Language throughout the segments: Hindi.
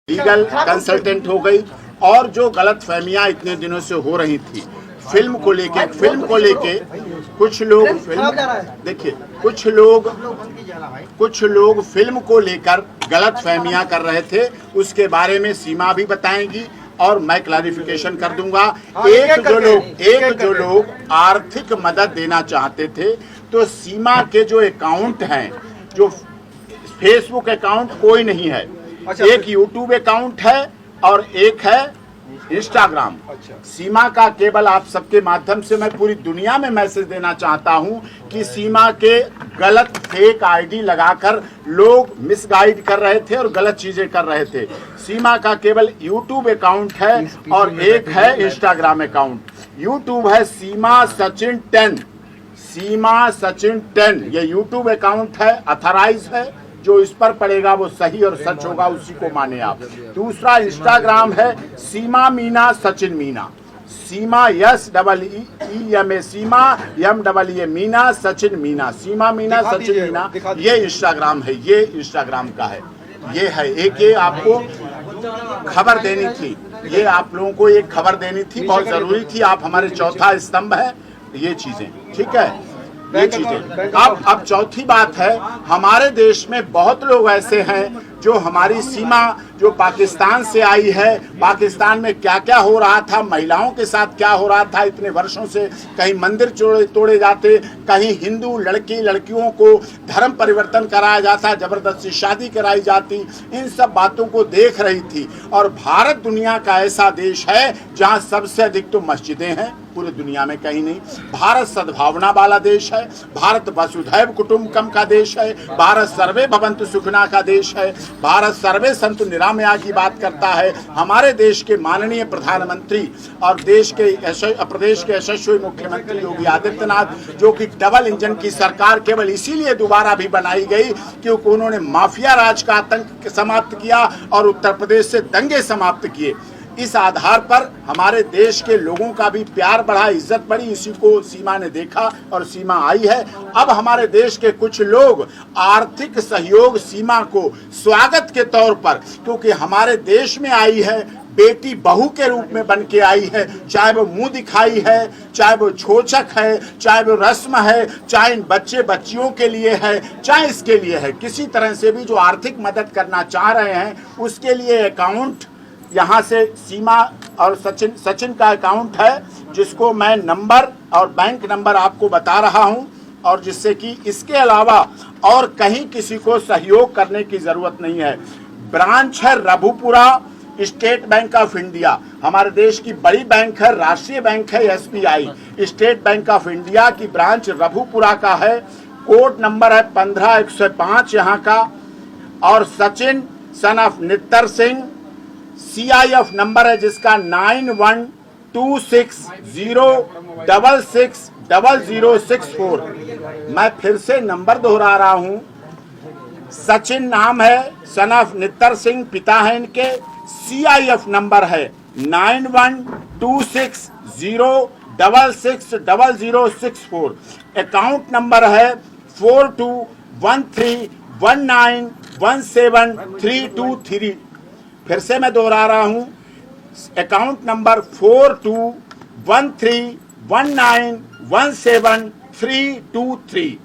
लीगल कंसल्टेंट हो गई, और जो गलत फहमियाँ इतने दिनों से हो रही थी फिल्म को लेके कुछ लोग देखिए कुछ लोग फिल्म को लेकर गलत फहमियाँ कर रहे थे। उसके बारे में सीमा भी बताएंगी और मैं क्लैरिफिकेशन कर दूंगा। एक जो लोग आर्थिक मदद देना चाहते थे, तो सीमा के जो अकाउंट हैं, जो फेसबुक अकाउंट कोई नहीं है, एक यूट्यूब अकाउंट है और एक है इंस्टाग्राम। सीमा का केवल आप सबके माध्यम से मैं पूरी दुनिया में मैसेज देना चाहता हूं कि सीमा के गलत फेक आईडी लगाकर लोग मिसगाइड कर रहे थे और गलत चीजें कर रहे थे। सीमा का केवल यूट्यूब अकाउंट है और एक है इंस्टाग्राम अकाउंट। यूट्यूब है सीमा सचिन 10, सीमा सचिन 10 ये यूट्यूब अकाउंट है, अथराइज है। जो इस पर पड़ेगा वो सही और सच होगा, उसी को माने आप। दूसरा इंस्टाग्राम है सीमा मीना सचिन मीना, सीमा SEEMA, सीमा MEE मीना सचिन मीना, सीमा मीना सचिन मीना, ये इंस्टाग्राम है, ये इंस्टाग्राम का है। ये है एक, ये आपको खबर देनी थी, ये आप लोगों को एक खबर देनी थी, बहुत जरूरी थी। आप हमारे चौथा स्तंभ है, ये चीजें ठीक है, ये चीजें। अब चौथी बात है, हमारे देश में बहुत लोग ऐसे हैं जो हमारी सीमा जो पाकिस्तान से आई है, पाकिस्तान में क्या क्या हो रहा था, महिलाओं के साथ क्या हो रहा था इतने वर्षों से, कहीं मंदिर तोड़े जाते, कहीं हिंदू लड़कियों को धर्म परिवर्तन कराया जाता, जबरदस्ती शादी कराई जाती, इन सब बातों को देख रही थी। और भारत दुनिया का ऐसा देश है जहाँ सबसे अधिक तो मस्जिदें हैं, पूरी दुनिया में कहीं नहीं। भारत सद्भावना वाला देश है, भारत वसुधैव कुटुंबकम का देश है, भारत सर्वे भवन्तु सुखिनः का देश है, भारत सर्वे सन्तु निरामया की बात करता है। हमारे देश के माननीय प्रधानमंत्री और प्रदेश के यशस्वी मुख्यमंत्री योगी आदित्यनाथ, जो कि डबल इंजन की सरकार केवल इसीलिए दोबारा भी बनाई गई क्योंकि उन्होंने माफिया राज का आतंक समाप्त किया और उत्तर प्रदेश से दंगे समाप्त किए। इस आधार पर हमारे देश के लोगों का भी प्यार बढ़ा, इज्जत बढ़ी, इसी को सीमा ने देखा और सीमा आई है। अब हमारे देश के कुछ लोग आर्थिक सहयोग सीमा को स्वागत के तौर पर, क्योंकि हमारे देश में आई है, बेटी बहू के रूप में बन के आई है, चाहे वो मुंह दिखाई है, चाहे वो छोचक है, चाहे वो रस्म है, चाहे इन बच्चियों के लिए है, चाहे इसके लिए है, किसी तरह से भी जो आर्थिक मदद करना चाह रहे हैं उसके लिए अकाउंट यहाँ से सीमा और सचिन का अकाउंट है, जिसको मैं नंबर और बैंक नंबर आपको बता रहा हूँ, और जिससे कि इसके अलावा और कहीं किसी को सहयोग करने की जरूरत नहीं है। ब्रांच है Raghupura state Bank of India, हमारे देश की बड़ी बैंक है, राष्ट्रीय बैंक है SBI। State Bank of India की ब्रांच रघुपुरा का है, कोड नंबर है 15105 यहाँ का। और Sachin son of Nittar Singh, CIF number है जिसका 9126060064। मैं फिर से नंबर दोहरा रहा हूं, सचिन नाम है, सन ऑफ नित्तर सिंह पिता है इनके, CIF नंबर है 9126060064। अकाउंट नंबर है 421319173223। फिर से मैं दोहरा रहा हूं, अकाउंट नंबर 421319173223।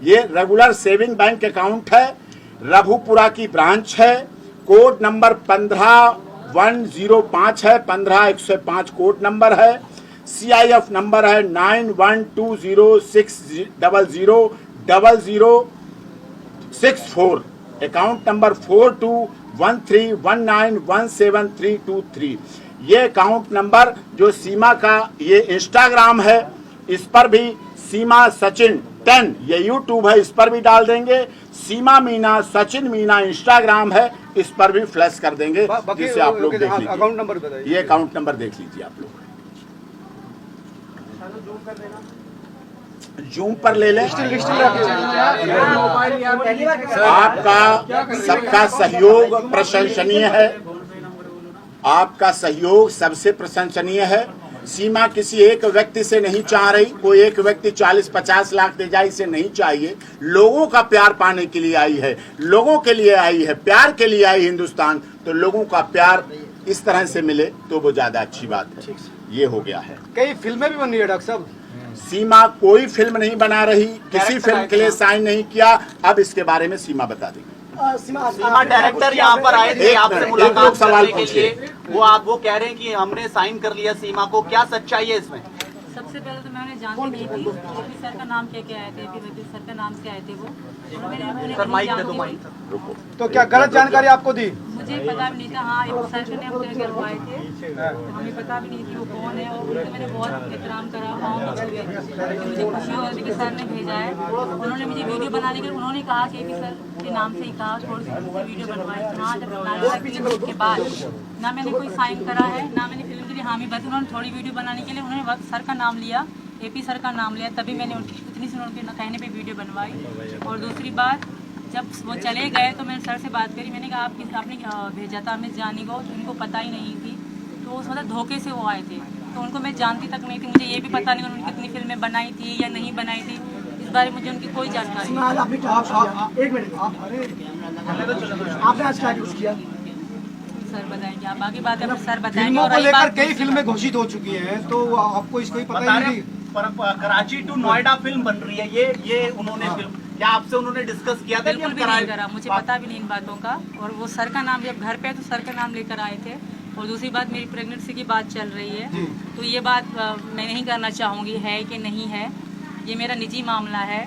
ये रेगुलर सेविंग बैंक अकाउंट है, रघुपुरा की ब्रांच है, कोड नंबर 15105 है, 15105 कोड नंबर है। CIF नंबर है 9120600064। Account number 421319173223। ये अकाउंट नंबर जो सीमा का, ये इंस्टाग्राम है, इस पर भी सीमा सचिन 10 ये यूट्यूब है, इस पर भी डाल देंगे। सीमा मीना सचिन मीना इंस्टाग्राम है, इस पर भी फ्लैश कर देंगे, जिससे आप लोग देख लीजिए। अकाउंट नंबर बताइए, ये अकाउंट नंबर देख लीजिए आप लोग, जूम पर ले लें। आपका सबका सहयोग प्रशंसनीय है, आपका सहयोग सबसे प्रशंसनीय है। सीमा किसी एक व्यक्ति से नहीं चाह रही, कोई एक व्यक्ति 40-50 लाख दे जाए इसे नहीं चाहिए। लोगों का प्यार पाने के लिए आई है, लोगों के लिए आई है, प्यार के लिए आई हिंदुस्तान। तो लोगों का प्यार इस तरह से मिले तो वो ज्यादा अच्छी बात है। ये हो गया है। कई फिल्में भी बन रही है डॉक्टर साहब। सीमा कोई फिल्म नहीं बना रही, किसी फिल्म के लिए साइन नहीं किया। अब इसके बारे में सीमा बता देंगे। सीमा डायरेक्टर यहाँ पर आए थे आपसे मुलाकात करने के लिए, वो कह रहे हैं कि हमने साइन कर लिया सीमा को, क्या सच्चाई है इसमें? सबसे पहले तो मैं उन्हें जानती नहीं थी। एपी सर का नाम क्या आए थे, एपी सर का नाम से आए थे वो। सर माइक दे दो, माइक। तो क्या गलत जानकारी आपको दी? मुझे पता भी नहीं था। हाँ, एपी सर ने हम तय करवाए थे, तो हमें पता भी नहीं थी वो कौन है। और उनका मैंने बहुत एहतराम करा, मुझे खुशी हो रही थी कि सर ने भेजा है। उन्होंने मुझे वीडियो बनाने के, उन्होंने कहा कि एपी सर के नाम से ही कहा थोड़ी सी वीडियो बनवाए। हाँ, जब बनाने के बाद ना मैंने कोई साइन करा है, ना मैंने फिल्म के लिए हामी भरी। उन्होंने थोड़ी वीडियो बनाने के लिए उन्होंने वक्त सर का नाम लिया, एपी सर का नाम लिया, तभी मैंने उतनी सी उनके कहने पे वीडियो बनवाई। और दूसरी बात, जब वो चले गए तो मैंने सर से बात करी। मैंने कहा आपने भेजा था हमें जानी को, तो उनको पता ही नहीं थी। तो उस मतलब धोखे से वो आए थे, तो उनको मैं जानती तक नहीं थी। मुझे ये भी पता नहीं उन्होंने कितनी फिल्में बनाई थी या नहीं बनाई थी, इस बारे में मुझे उनकी कोई जानकारी नहीं। एक मिनट, आपने आज क्या यूज किया? सर बताएंगे, आप आगे बात है सर बताएंगे। फिल्मों और को रही लेकर बात कई फिल्में घोषित हो चुकी हैं, तो आपको इसको ही पता ही नहीं? कराची टू नोएडा फिल्म बन रही है, ये उन्होंने फिल्म, क्या आपसे उन्होंने डिस्कस किया था? बिल्कुल भी नहीं करा, मुझे पता भी नहीं इन बातों का। और वो सर का नाम, जब घर पे तो सर का नाम लेकर आए थे। और दूसरी बात, मेरी प्रेगनेंसी की बात चल रही है, तो ये बात मैं नहीं करना चाहूँगी है कि नहीं है। ये मेरा निजी मामला है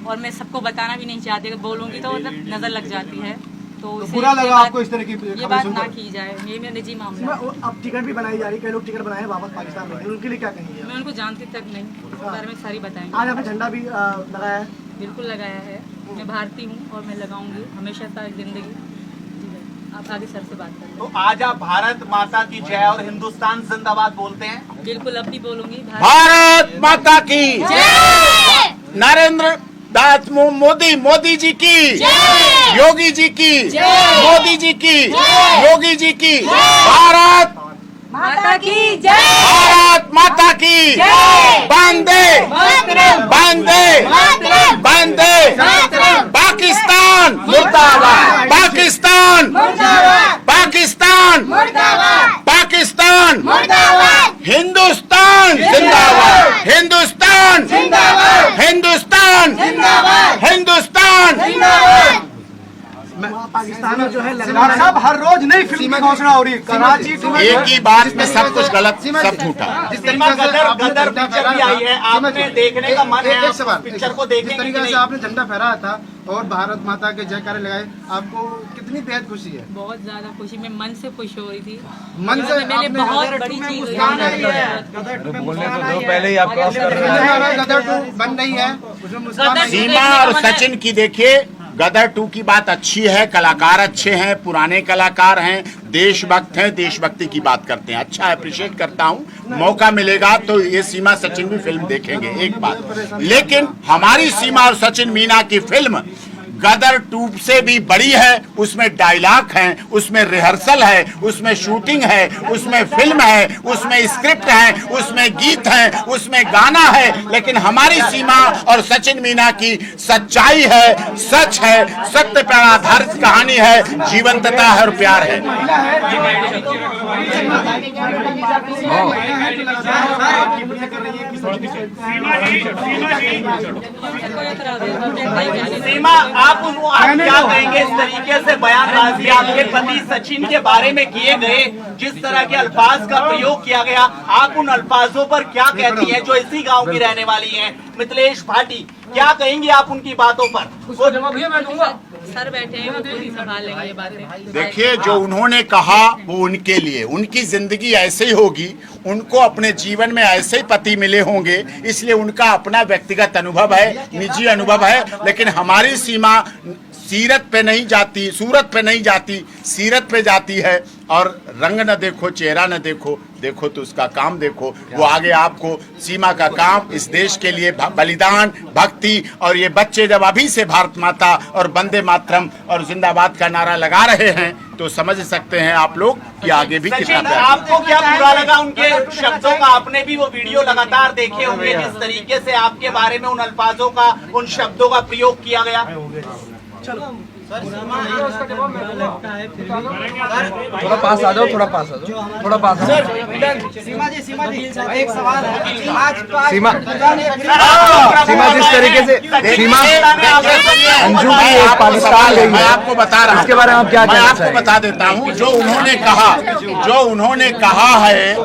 और मैं सबको बताना भी नहीं चाहती। अगर बोलूँगी तो मतलब नज़र लग जाती है। तो बुरा लगा आपको इस तरह की ये बात ना की जाए, ये मेरा निजी मामला है। अब टिकट भी बनाई जा रही है, कई लोग टिकट बनाए हैं वापस पाकिस्तान में, उनके लिए क्या कहेंगे? मैं उनको जानती तक नहीं, इस बारे में सारी बताएंगे। आज आपने झंडा भी लगाया है। बिल्कुल लगाया है, मैं भारतीय हूँ और मैं लगाऊंगी हमेशा सारी जिंदगी। आप आगे सर से बात करें। तो आज आप भारत माता की जय और हिंदुस्तान जिंदाबाद बोलते हैं? बिल्कुल, अब भी बोलूंगी भारत माता की जय। नरेंद्र दास मोदी जी की, योगी जी की, मोदी जी की, योगी जी की, भारत माता की जय, भारत माता की वंदे वंदे वंदे। पाकिस्तान मुर्दाबाद, पाकिस्तान पाकिस्तान पाकिस्तान, हिंदुस्तान जिंदाबाद, हिंदुस्तान हिंदुस्तान हिंदुस्तान। पाकिस्तान में जो है डॉक्टर साहब, हर रोज नई फिल्म की घोषणा हो रही है। कराची टू एक ही बात में सब कुछ गलत, सब झूठा। गदर पिक्चर भी आई है, आपने देखने का मन है? पिक्चर को देखेंगे? जिस तरीके से आपने झंडा फहराया था और भारत माता के जयकारे लगाए, आपको कितनी बेहद खुशी है? बहुत ज्यादा खुशी, मैं मन से खुश हो रही थी। मन से मेरे लिए बहुत बड़ी चीज गदर 2 बन रही है, उसमें मुस्कान। सीमा और सचिन की देखिए, गदर 2 की बात अच्छी है, कलाकार अच्छे हैं, पुराने कलाकार हैं, देशभक्त हैं, देशभक्ति की बात करते हैं। अच्छा, अप्रिशिएट करता हूं। मौका मिलेगा तो ये सीमा सचिन भी फिल्म देखेंगे, एक बात। लेकिन हमारी सीमा और सचिन मीना की फिल्म गदर 2 से भी बड़ी है। उसमें डायलॉग हैं, उसमें रिहर्सल है, उसमें शूटिंग है, उसमें फिल्म है, उसमें स्क्रिप्ट है, उसमें गीत है, उसमें गाना है। लेकिन हमारी सीमा और सचिन मीना की सच्चाई है, सच है, सत्य पर आधारित कहानी है, जीवंतता है और प्यार है। सीमा, आप क्या कहेंगे इस तरीके से बयानबाजी आपके पति सचिन के बारे में किए गए, जिस तरह के अल्फाज का प्रयोग किया गया, आप उन अल्फाजों पर क्या कहती हैं, जो इसी गांव की रहने वाली हैं, मिथिलेश भाटी? क्या कहेंगी आप उनकी बातों पर? सर बैठे हैं, वो खुद ही संभाल लेंगे ये बातें। देखिए, जो उन्होंने कहा वो उनके लिए, उनकी जिंदगी ऐसे ही होगी, उनको अपने जीवन में ऐसे ही पति मिले होंगे, इसलिए उनका अपना व्यक्तिगत अनुभव है, निजी अनुभव है। लेकिन हमारी सीमा सीरत पे नहीं जाती, सूरत पे नहीं जाती, सीरत पे जाती है। और रंग न देखो, चेहरा न देखो, देखो तो उसका काम देखो। वो आगे आपको सीमा का काम, इस देश के लिए बलिदान, भक्ति, और ये बच्चे जब अभी से भारत माता और वंदे मातरम और जिंदाबाद का नारा लगा रहे हैं तो समझ सकते हैं आप लोग कि आगे भी कितना सचिन, प्यार। आपको क्या बुरा लगा उनके शब्दों का? आपने भी वो वीडियो लगातार देखे होंगे, जिस तरीके से आपके बारे में उन अल्फाजों का, उन शब्दों का प्रयोग किया गया। थोड़ा पास आ जाओ, थोड़ा पास आ जाओ, थोड़ा पास आ जाओ। सीमा जी एक सवाल है। सीमा जिस तरीके से अंजू भी एक पाकिस्तान गई मैं है, आपको बता रहा हूं, इसके बारे में आप क्या मैं कहना आपको चाहेंगे? बता देता हूं। जो उन्होंने कहा है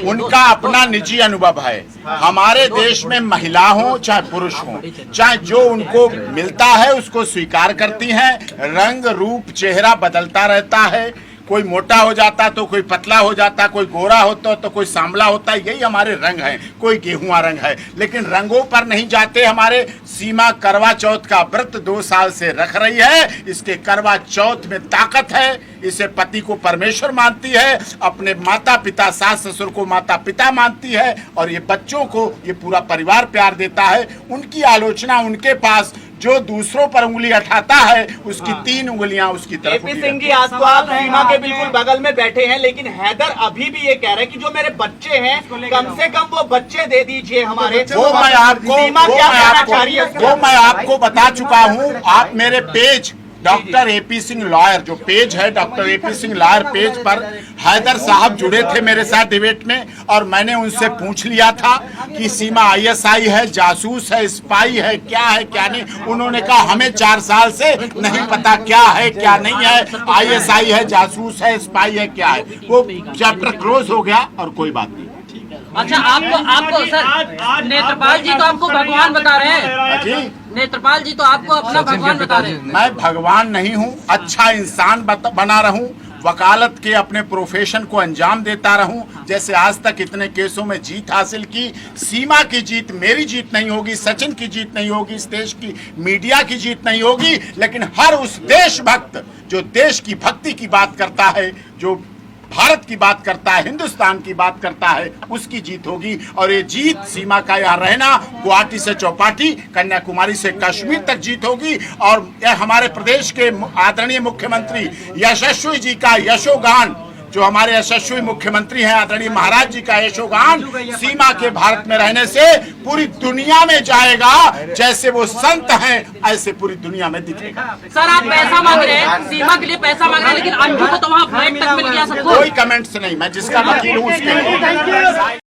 उनका अपना निजी अनुभव है। हमारे देश में महिला हो चाहे पुरुष हो, चाहे जो उनको मिलता है उसको स्वीकार करती हैं। रंग रूप चेहरा बदलता रहता है, कोई मोटा हो जाता तो कोई पतला हो जाता, कोई गोरा होता तो कोई सांवला होता, यही हमारे रंग हैं। कोई गेहुआ रंग है, लेकिन रंगों पर नहीं जाते। हमारे सीमा करवा चौथ का व्रत 2 साल से रख रही है। इसके करवा चौथ में ताकत है। इसे पति को परमेश्वर मानती है, अपने माता पिता, सास ससुर को माता पिता मानती है, और ये बच्चों को ये पूरा परिवार प्यार देता है। उनकी आलोचना उनके पास जो दूसरों पर उंगली उठाता है उसकी 3 उंगलियां उसकी तरफ एपी सिंह जी, आज तो आप सीमा के बिल्कुल बगल में बैठे हैं, लेकिन हैदर अभी भी ये कह रहे हैं कि जो मेरे बच्चे हैं कम से कम वो बच्चे दे दीजिए हमारे। वो मैं आपको बता चुका हूं। आप मेरे page doctor AP Singh lawyer, जो पेज है doctor AP Singh lawyer page पर हैदर साहब जुड़े थे मेरे साथ डिबेट में, और मैंने उनसे पूछ लिया था कि सीमा आईएसआई है, जासूस है, स्पाई है, क्या है क्या नहीं। उन्होंने कहा हमें 4 साल से नहीं पता क्या है क्या नहीं है, आईएसआई है, जासूस है, स्पाई है, क्या है। वो चैप्टर क्लोज हो गया और कोई बात नहीं। अच्छा, आपको सर नेत्रपाल जी तो आपको भगवान बता रहे हैं जी, नेत्रपाल जी तो आपको अपना भगवान बता रहे हैं। मैं भगवान नहीं हूँ, अच्छा इंसान बना रहूं, वकालत के अपने प्रोफेशन को अंजाम देता रहूं, जैसे आज तक इतने केसों में जीत हासिल की। सीमा की जीत मेरी जीत नहीं होगी, सचिन की जीत नहीं होगी, इस देश की मीडिया की जीत नहीं होगी, लेकिन हर उस देशभक्त जो देश की भक्ति की बात करता है, जो भारत की बात करता है, हिंदुस्तान की बात करता है, उसकी जीत होगी। और ये जीत सीमा का यहाँ रहना, गुवाहाटी से चौपाटी, कन्याकुमारी से कश्मीर तक जीत होगी। और यह हमारे प्रदेश के आदरणीय मुख्यमंत्री यशस्वी जी का यशोगान, जो हमारे यशस्वी मुख्यमंत्री हैं आदरणीय महाराज जी का यशोगान सीमा के भारत में रहने से पूरी दुनिया में जाएगा। जैसे वो संत हैं ऐसे पूरी दुनिया में दिखेगा। सर, आप पैसा मांग रहे हैं, सीमा के लिए पैसा मांग रहे हैं, लेकिन अंजू को तो वहाँ फ्लाइट तक मिल गया सबको। कोई कमेंट्स नहीं, मैं जिसका वकील हूँ उसके